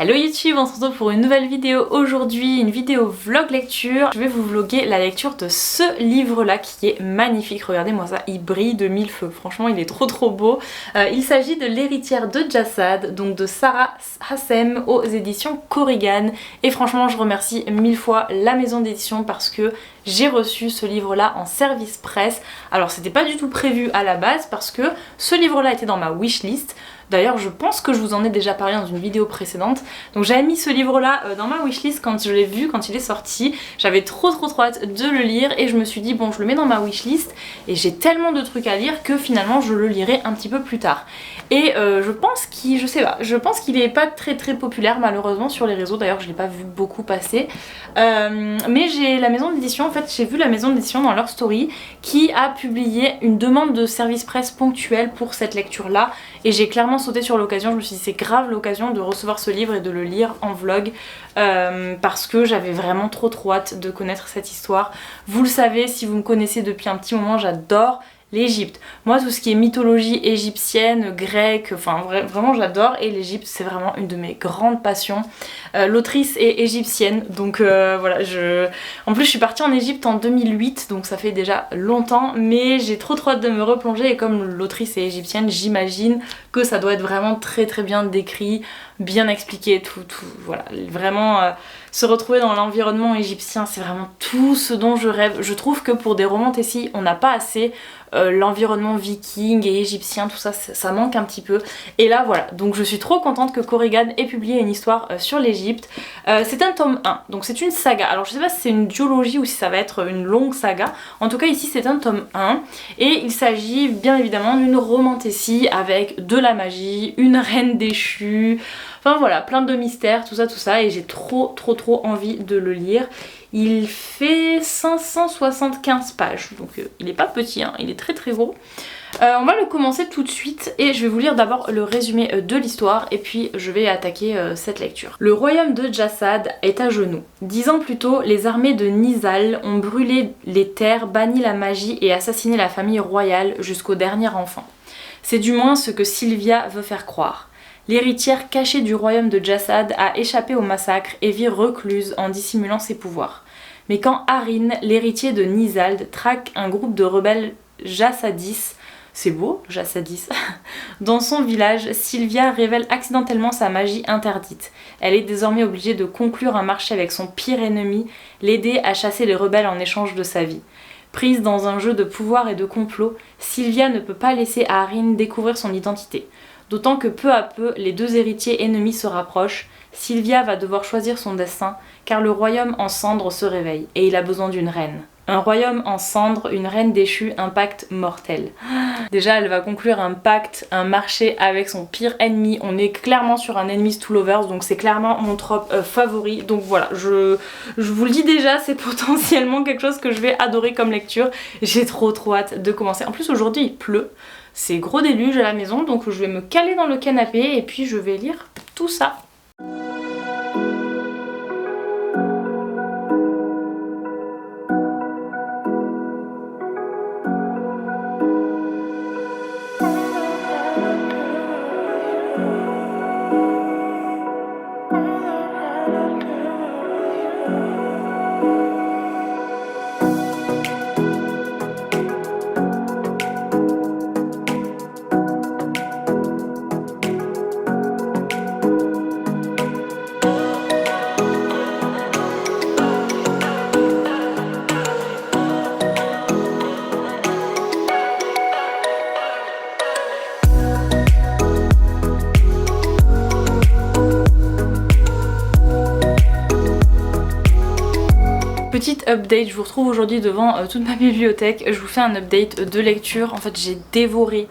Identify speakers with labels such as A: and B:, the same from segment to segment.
A: Hello YouTube, on se retrouve pour une nouvelle vidéo aujourd'hui, une vidéo vlog lecture. Je vais vous vlogger la lecture de ce livre là qui est magnifique, regardez-moi ça, il brille de mille feux, franchement il est trop beau. Il s'agit de L'héritière de Jassad, donc de Sarah Hassem aux éditions Korrigan. Et franchement je remercie mille fois la maison d'édition parce que j'ai reçu ce livre là en service presse. Alors c'était pas du tout prévu à la base parce que ce livre là était dans ma wishlist. D'ailleurs je pense que je vous en ai déjà parlé dans une vidéo précédente. Donc j'avais mis ce livre là dans ma wishlist quand je l'ai vu, quand il est sorti. J'avais trop hâte de le lire et je me suis dit bon je le mets dans ma wishlist. Et j'ai tellement de trucs à lire que finalement je le lirai un petit peu plus tard. Et je pense qu'il est pas très populaire malheureusement sur les réseaux. D'ailleurs je l'ai pas vu beaucoup passer. Mais j'ai la maison d'édition, en fait j'ai vu la maison d'édition dans leur story qui a publié une demande de service presse ponctuel pour cette lecture là. Et j'ai clairement sauté sur l'occasion, je me suis dit c'est grave l'occasion de recevoir ce livre et de le lire en vlog parce que j'avais vraiment trop hâte de connaître cette histoire. Vous le savez, si vous me connaissez depuis un petit moment, j'adore l'Égypte. Moi tout ce qui est mythologie égyptienne, grecque, enfin vraiment j'adore, et l'Égypte c'est vraiment une de mes grandes passions. L'autrice est égyptienne donc voilà, en plus je suis partie en Égypte en 2008 donc ça fait déjà longtemps, mais j'ai trop hâte de me replonger et comme l'autrice est égyptienne j'imagine que ça doit être vraiment très bien décrit, bien expliqué, tout voilà, vraiment se retrouver dans l'environnement égyptien c'est vraiment tout ce dont je rêve. Je trouve que pour des romans Tessie on n'a pas assez l'environnement viking et égyptien, tout ça, ça manque un petit peu. Et là voilà, donc je suis trop contente que Korrigan ait publié une histoire sur l'Égypte. C'est un tome 1, donc c'est une saga. Alors je sais pas si c'est une duologie ou si ça va être une longue saga. En tout cas ici c'est un tome 1 et il s'agit bien évidemment d'une romantessie avec de la magie, une reine déchue, enfin voilà, plein de mystères, tout ça, et j'ai trop envie de le lire. Il fait 575 pages, donc il est pas petit, hein, il est très gros. On va le commencer tout de suite et je vais vous lire d'abord le résumé de l'histoire et puis je vais attaquer cette lecture. Le royaume de Jassad est à genoux. 10 ans plus tôt, les armées de Nizal ont brûlé les terres, banni la magie et assassiné la famille royale jusqu'au dernier enfant. C'est du moins ce que Sylvia veut faire croire. L'héritière cachée du royaume de Jassad a échappé au massacre et vit recluse en dissimulant ses pouvoirs. Mais quand Harin, l'héritier de Nizald, traque un groupe de rebelles Jassadis, c'est beau, Jassadis, dans son village, Sylvia révèle accidentellement sa magie interdite. Elle est désormais obligée de conclure un marché avec son pire ennemi, l'aider à chasser les rebelles en échange de sa vie. Prise dans un jeu de pouvoir et de complot, Sylvia ne peut pas laisser Harin découvrir son identité. D'autant que peu à peu, les deux héritiers ennemis se rapprochent. Sylvia va devoir choisir son destin, car le royaume en cendres se réveille, et il a besoin d'une reine. Un royaume en cendres, une reine déchue, un pacte mortel. Déjà, elle va conclure un pacte, un marché avec son pire ennemi. On est clairement sur un enemies to lovers, donc c'est clairement mon trope favori. Donc voilà, je vous le dis déjà, c'est potentiellement quelque chose que je vais adorer comme lecture. J'ai trop hâte de commencer. En plus, aujourd'hui, il pleut. C'est gros déluge à la maison, donc je vais me caler dans le canapé et puis je vais lire tout ça. Petite update, je vous retrouve aujourd'hui devant toute ma bibliothèque. Je vous fais un update de lecture. En fait j'ai dévoré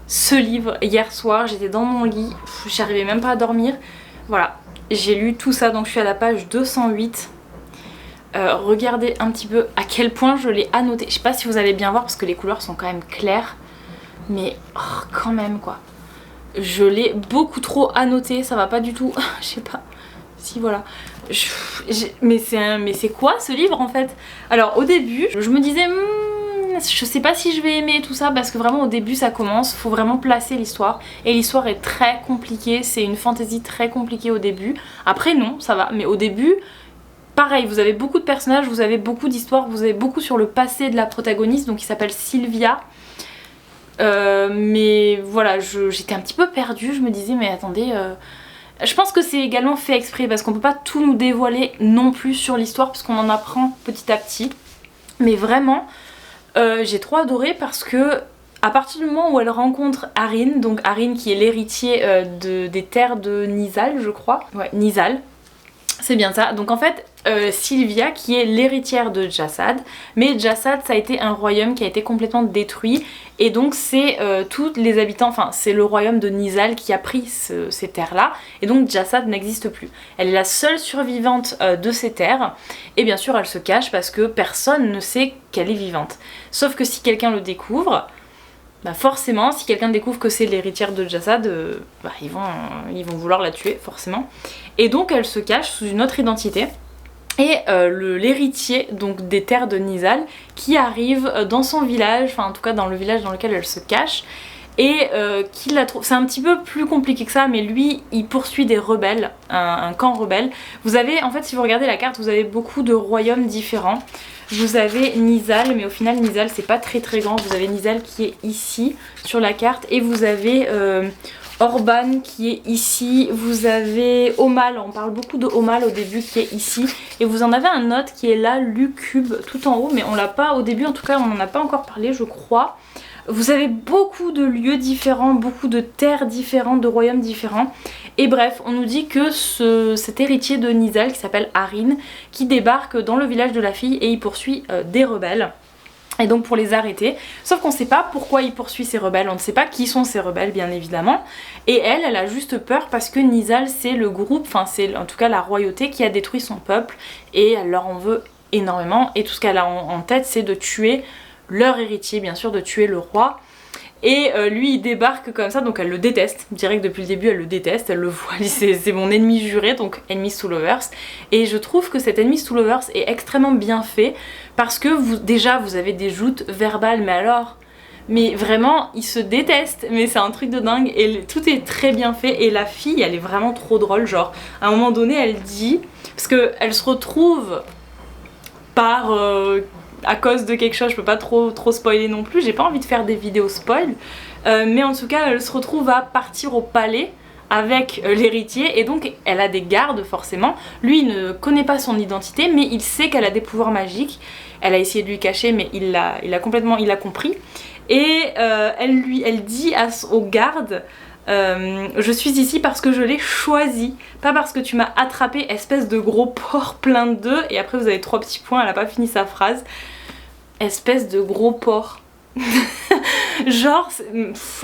A: ce livre hier soir, j'étais dans mon lit, j'arrivais même pas à dormir. Voilà, j'ai lu tout ça, donc je suis à la page 208. Regardez un petit peu à quel point je l'ai annoté. Je sais pas si vous allez bien voir parce que les couleurs sont quand même claires. Mais quand même quoi. Je l'ai beaucoup trop annoté, ça va pas du tout. Je sais pas. Si voilà. Mais c'est quoi ce livre en fait? Alors au début je me disais je sais pas si je vais aimer tout ça parce que vraiment au début ça commence, faut vraiment placer l'histoire et l'histoire est très compliquée, c'est une fantasy très compliquée au début. Après non, ça va, mais au début pareil, vous avez beaucoup de personnages, vous avez beaucoup d'histoires, vous avez beaucoup sur le passé de la protagoniste, donc qui s'appelle Sylvia. Mais voilà, j'étais un petit peu perdue, je me disais mais attendez, je pense que c'est également fait exprès parce qu'on peut pas tout nous dévoiler non plus sur l'histoire parce qu'on en apprend petit à petit. Mais vraiment, j'ai trop adoré parce que à partir du moment où elle rencontre Arin, donc Arin qui est l'héritier des terres de Nizal je crois, ouais Nizal, c'est bien ça. Donc en fait Sylvia qui est l'héritière de Jassad, mais Jassad ça a été un royaume qui a été complètement détruit et donc c'est tous les habitants, enfin c'est le royaume de Nizal qui a pris ces terres là et donc Jassad n'existe plus. Elle est la seule survivante de ces terres et bien sûr elle se cache parce que personne ne sait qu'elle est vivante. Sauf que si quelqu'un le découvre, bah forcément si quelqu'un découvre que c'est l'héritière de Jassad, bah ils vont vouloir la tuer forcément. Et donc elle se cache sous une autre identité. Et l'héritier donc des terres de Nizal qui arrive dans son village, enfin en tout cas dans le village dans lequel elle se cache, et qui la trouve. C'est un petit peu plus compliqué que ça, mais lui il poursuit des rebelles, un camp rebelle. Vous avez, en fait si vous regardez la carte, vous avez beaucoup de royaumes différents. Vous avez Nizal, mais au final Nizal c'est pas très très grand. Vous avez Nizal qui est ici sur la carte, et vous avez Orban qui est ici, vous avez Omal, on parle beaucoup de Omal au début qui est ici, et vous en avez un autre qui est là, Lucube, tout en haut, mais on l'a pas au début, en tout cas on n'en a pas encore parlé je crois. Vous avez beaucoup de lieux différents, beaucoup de terres différentes, de royaumes différents, et bref, on nous dit que cet héritier de Nizal qui s'appelle Arin, qui débarque dans le village de la fille et il poursuit des rebelles. Et donc pour les arrêter, sauf qu'on ne sait pas pourquoi il poursuit ces rebelles, on ne sait pas qui sont ces rebelles bien évidemment. Et elle a juste peur parce que Nizal c'est le groupe, enfin c'est en tout cas la royauté qui a détruit son peuple et elle leur en veut énormément. Et tout ce qu'elle a en tête c'est de tuer leur héritier, bien sûr de tuer le roi. Et lui il débarque comme ça, donc elle le déteste, direct depuis le début elle le déteste, elle le voit, c'est mon ennemi juré, donc Enemies to Lovers. Et je trouve que cet Enemies to Lovers est extrêmement bien fait, parce que déjà vous avez des joutes verbales, mais vraiment ils se détestent, mais c'est un truc de dingue, et tout est très bien fait, et la fille elle est vraiment trop drôle, genre à un moment donné elle dit, parce qu'elle se retrouve par... à cause de quelque chose, je peux pas trop spoiler non plus, j'ai pas envie de faire des vidéos spoil, mais en tout cas elle se retrouve à partir au palais avec l'héritier et donc elle a des gardes forcément. Lui il ne connaît pas son identité mais il sait qu'elle a des pouvoirs magiques, elle a essayé de lui cacher mais il a compris et elle dit aux gardes je suis ici parce que je l'ai choisi, pas parce que tu m'as attrapé, espèce de gros porc plein d'œufs. Et après vous avez 3 petits points, elle a pas fini sa phrase. Espèce de gros porc. Genre,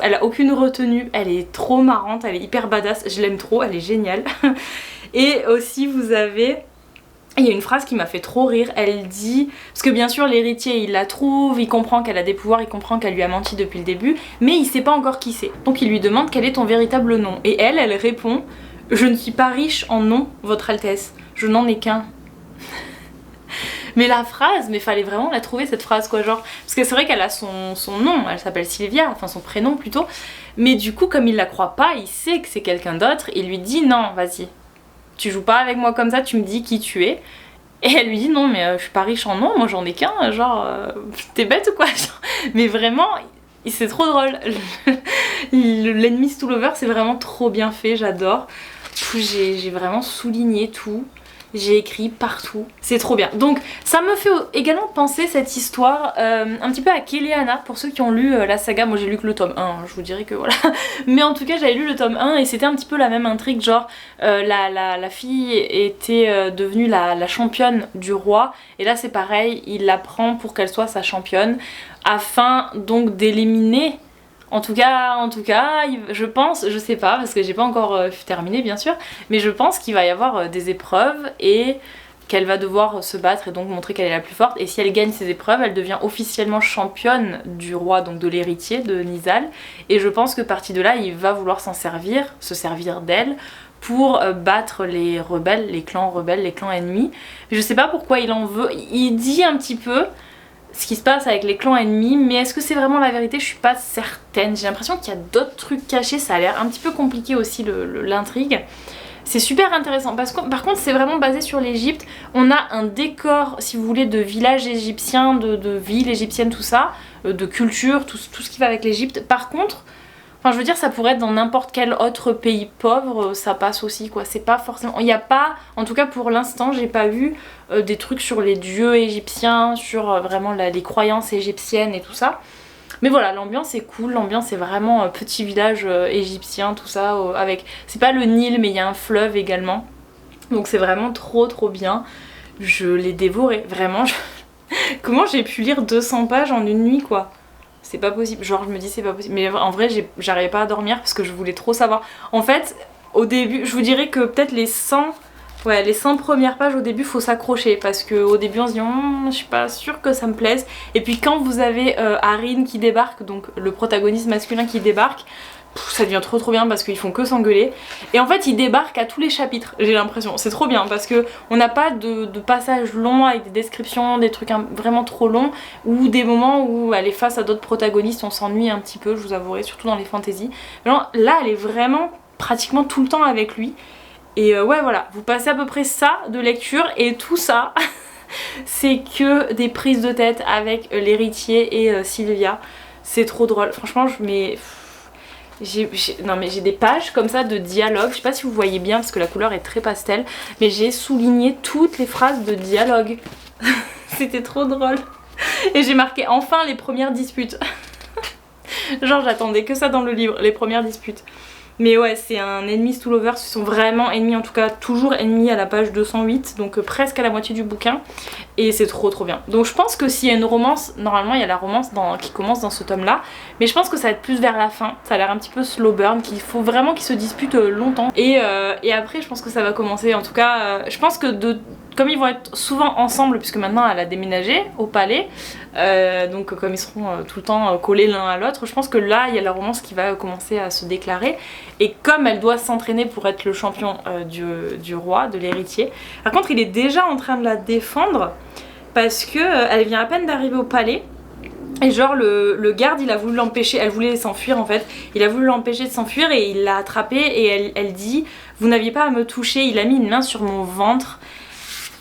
A: elle a aucune retenue, elle est trop marrante, elle est hyper badass, je l'aime trop, elle est géniale. Et aussi vous avez... Il y a une phrase qui m'a fait trop rire, elle dit, parce que bien sûr l'héritier il la trouve, il comprend qu'elle a des pouvoirs, il comprend qu'elle lui a menti depuis le début, mais il sait pas encore qui c'est. Donc il lui demande quel est ton véritable nom. Et elle répond, je ne suis pas riche en nom, votre Altesse, je n'en ai qu'un. Mais la phrase, mais fallait vraiment la trouver cette phrase quoi, genre, parce que c'est vrai qu'elle a son nom, elle s'appelle Sylvia, enfin son prénom plutôt, mais du coup comme il la croit pas, il sait que c'est quelqu'un d'autre, il lui dit non vas-y. Tu joues pas avec moi comme ça, tu me dis qui tu es. Et elle lui dit non mais je suis pas riche en nom, moi j'en ai qu'un, genre t'es bête ou quoi genre. Mais vraiment c'est trop drôle. L'Enemies to Lovers c'est vraiment trop bien fait, j'adore. J'ai vraiment souligné tout. J'ai écrit partout, c'est trop bien. Donc ça me fait également penser cette histoire un petit peu à Keleana, pour ceux qui ont lu la saga. Moi j'ai lu que le tome 1, je vous dirais que voilà. Mais en tout cas j'avais lu le tome 1 et c'était un petit peu la même intrigue, genre la fille était devenue la championne du roi. Et là c'est pareil, il la prend pour qu'elle soit sa championne, afin donc d'éliminer... En tout cas, je pense, je sais pas parce que j'ai pas encore terminé bien sûr, mais je pense qu'il va y avoir des épreuves et qu'elle va devoir se battre et donc montrer qu'elle est la plus forte. Et si elle gagne ces épreuves, elle devient officiellement championne du roi, donc de l'héritier de Nizal. Et je pense que parti de là, il va vouloir se servir d'elle pour battre les rebelles, les clans ennemis. Je sais pas pourquoi il en veut, il dit un petit peu... ce qui se passe avec les clans ennemis, mais est-ce que c'est vraiment la vérité? Je suis pas certaine. J'ai l'impression qu'il y a d'autres trucs cachés, ça a l'air un petit peu compliqué aussi l'intrigue. C'est super intéressant parce que par contre c'est vraiment basé sur l'Égypte. On a un décor, si vous voulez, de village égyptien, de ville égyptienne, tout ça, de culture, tout ce qui va avec l'Égypte. Par contre, enfin je veux dire, ça pourrait être dans n'importe quel autre pays pauvre, ça passe aussi quoi. C'est pas forcément, il n'y a pas, en tout cas pour l'instant j'ai pas vu des trucs sur les dieux égyptiens, sur vraiment les croyances égyptiennes et tout ça. Mais voilà, l'ambiance est cool, l'ambiance est vraiment petit village égyptien, tout ça, avec... C'est pas le Nil, mais il y a un fleuve également. Donc c'est vraiment trop bien. Je l'ai dévoré, vraiment. Comment j'ai pu lire 200 pages en une nuit, quoi? C'est pas possible, genre je me dis c'est pas possible. Mais en vrai, j'arrivais pas à dormir parce que je voulais trop savoir. En fait, au début, je vous dirais que peut-être les 100 premières pages au début faut s'accrocher parce qu'au début on se dit je suis pas sûre que ça me plaise, et puis quand vous avez Harin qui débarque, donc le protagoniste masculin qui débarque, ça devient trop bien parce qu'ils font que s'engueuler, et en fait ils débarquent à tous les chapitres, j'ai l'impression, c'est trop bien parce que on n'a pas de passages longs avec des descriptions, des trucs vraiment trop longs, ou des moments où elle est face à d'autres protagonistes, on s'ennuie un petit peu, je vous avouerai, surtout dans les fantaisies. Là elle est vraiment pratiquement tout le temps avec lui. Et ouais voilà, vous passez à peu près ça de lecture, et tout ça c'est que des prises de tête avec l'héritier et Sylvia. C'est trop drôle, franchement j'ai des pages comme ça de dialogue, je sais pas si vous voyez bien parce que la couleur est très pastel, mais j'ai souligné toutes les phrases de dialogue. C'était trop drôle. Et j'ai marqué enfin les premières disputes. Genre j'attendais que ça dans le livre, les premières disputes. Mais ouais, c'est un enemies to lovers, ce sont vraiment ennemis, en tout cas toujours ennemis à la page 208, donc presque à la moitié du bouquin, et c'est trop bien. Donc je pense que s'il y a une romance, normalement il y a la romance qui commence dans ce tome là, mais je pense que ça va être plus vers la fin, ça a l'air un petit peu slow burn, qu'il faut vraiment qu'ils se disputent longtemps, et après je pense que ça va commencer, en tout cas je pense que comme ils vont être souvent ensemble, puisque maintenant elle a déménagé au palais, donc comme ils seront tout le temps collés l'un à l'autre, je pense que là il y a la romance qui va commencer à se déclarer. Et comme elle doit s'entraîner pour être le champion du roi, de l'héritier, par contre il est déjà en train de la défendre parce que elle vient à peine d'arriver au palais. Et genre le garde il a voulu l'empêcher, elle voulait s'enfuir en fait, il a voulu l'empêcher de s'enfuir et il l'a attrapée, et elle dit vous n'aviez pas à me toucher, il a mis une main sur mon ventre.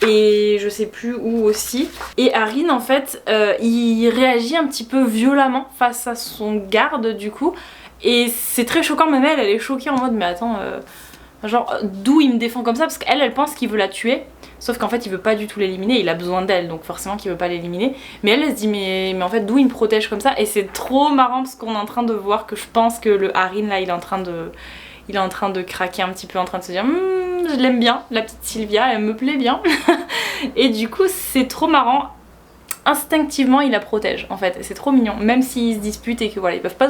A: Et je sais plus où aussi. Et Harin en fait il réagit un petit peu violemment face à son garde du coup. Et c'est très choquant, même elle est choquée en mode mais attends, genre d'où il me défend comme ça, parce qu'elle pense qu'il veut la tuer. Sauf qu'en fait il veut pas du tout l'éliminer, il a besoin d'elle, donc forcément qu'il veut pas l'éliminer. Mais elle se dit mais en fait d'où il me protège comme ça. Et c'est trop marrant parce qu'on est en train de voir que je pense que le Harin là il est en train de craquer un petit peu, en train de se dire je l'aime bien, la petite Sylvia, elle me plaît bien. Et du coup c'est trop marrant, instinctivement il la protège en fait, c'est trop mignon, même s'ils se disputent et que voilà, ils peuvent pas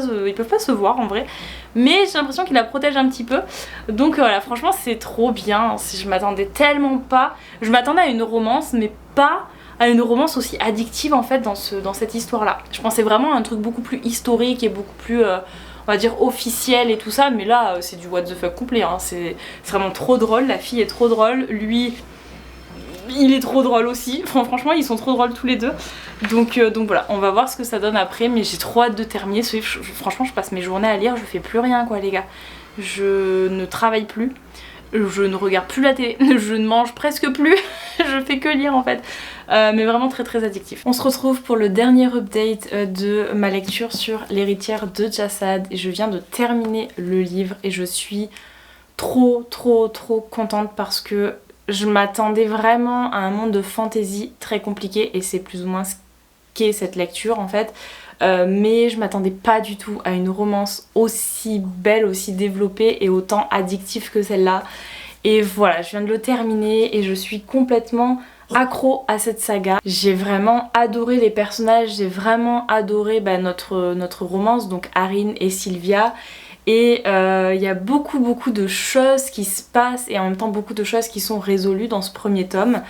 A: se voir en vrai, mais j'ai l'impression qu'il la protège un petit peu. Donc voilà, franchement c'est trop bien, je m'attendais tellement pas, je m'attendais à une romance mais pas à une romance aussi addictive en fait dans cette histoire là. Je pensais vraiment à un truc beaucoup plus historique et beaucoup plus on va dire officiel et tout ça, mais là c'est du what the fuck complet, hein. C'est vraiment trop drôle, la fille est trop drôle, lui il est trop drôle aussi, franchement ils sont trop drôles tous les deux. Donc voilà, on va voir ce que ça donne après, mais j'ai trop hâte de terminer ce livre. Franchement je passe mes journées à lire, je fais plus rien quoi les gars. Je ne travaille plus, je ne regarde plus la télé, je ne mange presque plus, je fais que lire en fait. Mais vraiment très addictif. On se retrouve pour le dernier update de ma lecture sur l'héritière de Jassad. Je viens de terminer le livre et je suis trop contente parce que je m'attendais vraiment à un monde de fantasy très compliqué, et c'est plus ou moins ce qu'est cette lecture en fait. Mais je m'attendais pas du tout à une romance aussi belle, aussi développée et autant addictive que celle-là. Et voilà, je viens de le terminer et je suis complètement accro à cette saga. J'ai vraiment adoré les personnages, j'ai vraiment adoré notre romance, donc Harin et Sylvia. Et il y a beaucoup de choses qui se passent et en même temps beaucoup de choses qui sont résolues dans ce premier tome.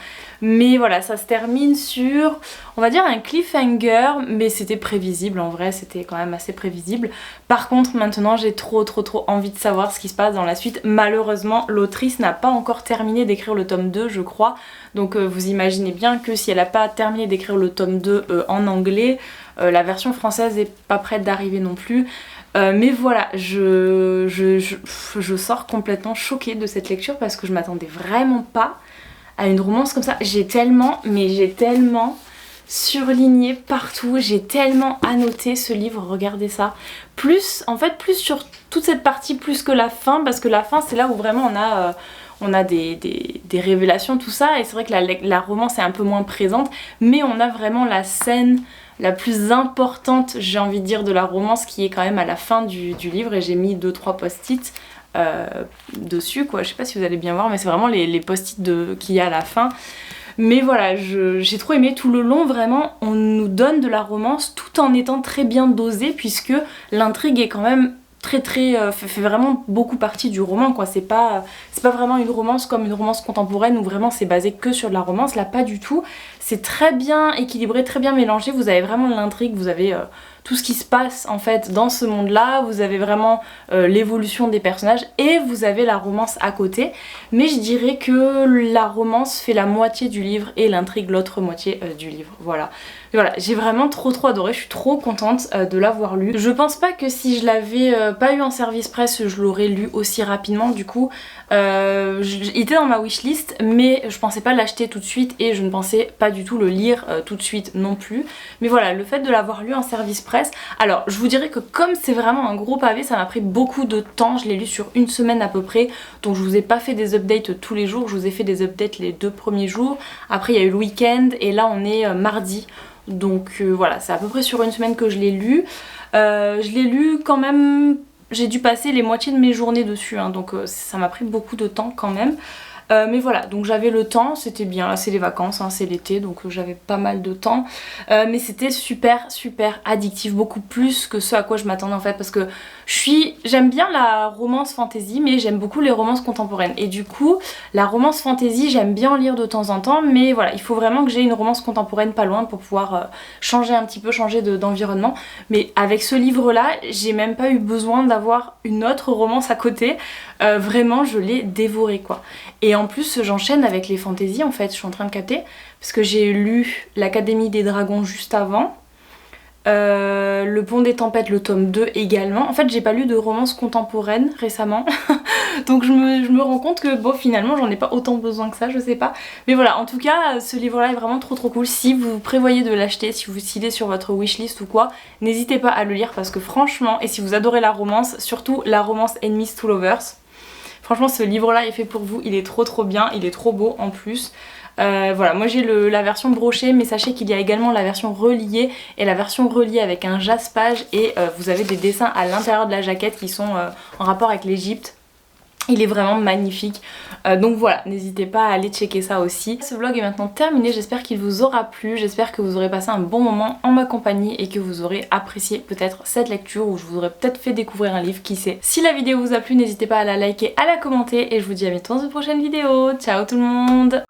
A: Mais voilà, ça se termine sur, on va dire, un cliffhanger, mais c'était prévisible, en vrai c'était quand même assez prévisible. Par contre maintenant j'ai trop envie de savoir ce qui se passe dans la suite. Malheureusement l'autrice n'a pas encore terminé d'écrire le tome 2 je crois, donc vous imaginez bien que si elle n'a pas terminé d'écrire le tome 2 en anglais, la version française est pas prête d'arriver non plus. Mais voilà, je sors complètement choquée de cette lecture parce que je m'attendais vraiment pas à une romance comme ça. J'ai tellement surligné partout, j'ai tellement annoté ce livre, regardez ça. Plus, en fait, plus sur toute cette partie, plus que la fin, parce que la fin c'est là où vraiment on a des révélations, tout ça, et c'est vrai que la romance est un peu moins présente, mais on a vraiment la scène la plus importante, j'ai envie de dire, de la romance qui est quand même à la fin du livre, et j'ai mis 2-3 post-it dessus quoi, je sais pas si vous allez bien voir mais c'est vraiment les post-it qu'il y a à la fin. Mais voilà, j'ai trop aimé tout le long, vraiment on nous donne de la romance tout en étant très bien dosé puisque l'intrigue est quand même fait vraiment beaucoup partie du roman quoi, c'est pas vraiment une romance comme une romance contemporaine où vraiment c'est basé que sur de la romance, là pas du tout, c'est très bien équilibré, très bien mélangé, vous avez vraiment l'intrigue, vous avez tout ce qui se passe en fait dans ce monde là, vous avez vraiment l'évolution des personnages et vous avez la romance à côté, mais je dirais que la romance fait la moitié du livre et l'intrigue l'autre moitié du livre, voilà. Et voilà, j'ai vraiment trop adoré, je suis trop contente de l'avoir lu. Je pense pas que si je l'avais pas eu en service presse, je l'aurais lu aussi rapidement, du coup il était dans ma wishlist mais je pensais pas l'acheter tout de suite et je ne pensais pas du tout le lire tout de suite non plus. Mais voilà, le fait de l'avoir lu en service presse, alors je vous dirais que comme c'est vraiment un gros pavé, ça m'a pris beaucoup de temps, je l'ai lu sur une semaine à peu près, donc je vous ai pas fait des updates tous les jours, je vous ai fait des updates les 2 premiers jours, après il y a eu le week-end et là on est mardi. Donc voilà, c'est à peu près sur une semaine que je l'ai lu. Je l'ai lu quand même, j'ai dû passer les moitiés de mes journées dessus, hein, donc ça m'a pris beaucoup de temps quand même. Mais voilà, donc j'avais le temps, c'était bien, là c'est les vacances, hein, c'est l'été, donc j'avais pas mal de temps. Mais c'était super addictif, beaucoup plus que ce à quoi je m'attendais en fait, parce que j'aime bien la romance fantasy, mais j'aime beaucoup les romances contemporaines. Et du coup, la romance fantasy, j'aime bien en lire de temps en temps, mais voilà, il faut vraiment que j'ai une romance contemporaine pas loin pour pouvoir changer un petit peu, changer d'environnement. Mais avec ce livre-là, j'ai même pas eu besoin d'avoir une autre romance à côté. Vraiment, je l'ai dévoré quoi. Et en plus, j'enchaîne avec les fantaisies en fait, je suis en train de capter, parce que j'ai lu l'Académie des Dragons juste avant. Le Pont des Tempêtes, le tome 2 également. En fait j'ai pas lu de romance contemporaine récemment donc je me rends compte que bon finalement j'en ai pas autant besoin que ça, je sais pas. Mais voilà, en tout cas ce livre là est vraiment trop cool. Si vous prévoyez de l'acheter, s'il est sur votre wishlist ou quoi, n'hésitez pas à le lire parce que franchement, et si vous adorez la romance, surtout la romance Enemies to Lovers, franchement ce livre là est fait pour vous, il est trop bien, il est trop beau en plus. Voilà, moi j'ai la version brochée, mais sachez qu'il y a également la version reliée, et la version reliée avec un jaspage, et vous avez des dessins à l'intérieur de la jaquette qui sont en rapport avec l'Égypte. Il est vraiment magnifique, donc voilà, n'hésitez pas à aller checker ça aussi. Ce vlog est maintenant terminé, j'espère qu'il vous aura plu, j'espère que vous aurez passé un bon moment en ma compagnie et que vous aurez apprécié peut-être cette lecture, ou je vous aurais peut-être fait découvrir un livre, qui sait. Si la vidéo vous a plu, n'hésitez pas à la liker, à la commenter, et je vous dis à bientôt dans une prochaine vidéo. Ciao tout le monde!